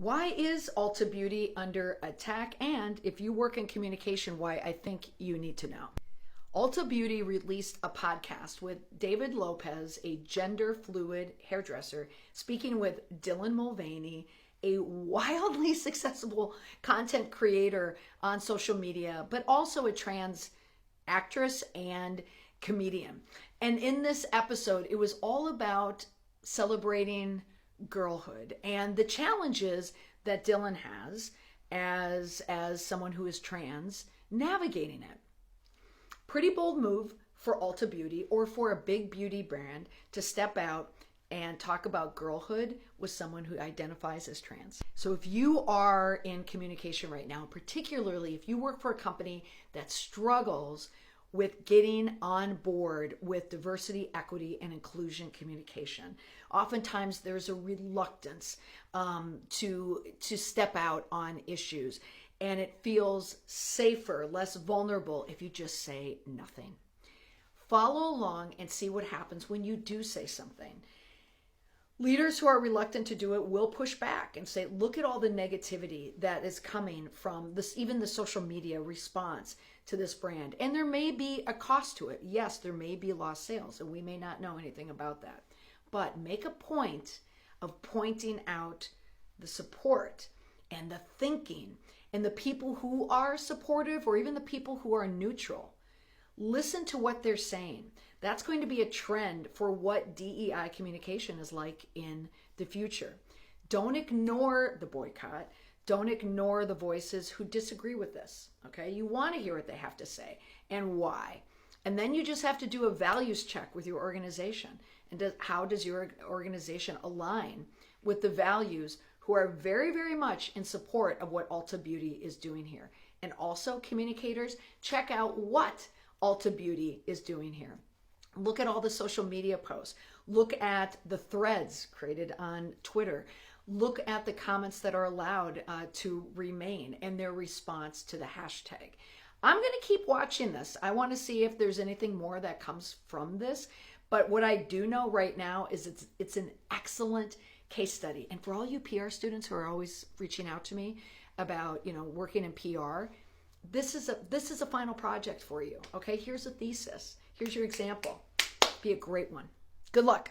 Why is Ulta Beauty under attack? And if you work in communication, why I think you need to know. Ulta Beauty released a podcast with David Lopez, a gender fluid hairdresser, speaking with Dylan Mulvaney, a wildly successful content creator on social media, but also a trans actress and comedian. And in this episode, it was all about celebrating girlhood and the challenges that Dylan has as someone who is trans navigating it. Pretty bold move for Ulta Beauty or for a big beauty brand to step out and talk about girlhood with someone who identifies as trans. So if you are in communication right now, particularly if you work for a company that struggles with getting on board with diversity, equity, and inclusion communication, oftentimes there's a reluctance to step out on issues, and it feels safer, less vulnerable if you just say nothing. Follow along and see what happens when you do say something. Leaders who are reluctant to do it will push back and say, look at all the negativity that is coming from this, even the social media response to this brand. And there may be a cost to it. Yes, there may be lost sales, and we may not know anything about that. But make a point of pointing out the support and the thinking and the people who are supportive or even the people who are neutral. Listen to what they're saying. That's going to be a trend for what DEI communication is like in the future. Don't ignore the boycott. Don't ignore the voices who disagree with this, okay? You want to hear what they have to say and why. And then you just have to do a values check with your organization. And how does your organization align with the values who are very, very much in support of what Ulta Beauty is doing here? And also, communicators, check out what Ulta Beauty is doing here. Look at all the social media posts. Look at the threads created on Twitter. Look at the comments that are allowed to remain and their response to the hashtag. I'm going to keep watching this. I want to see if there's anything more that comes from this. But what I do know right now is it's an excellent case study. And for all you PR students who are always reaching out to me about, working in PR, this is a final project for you. Okay, here's a thesis. Here's your example. Be a great one. Good luck.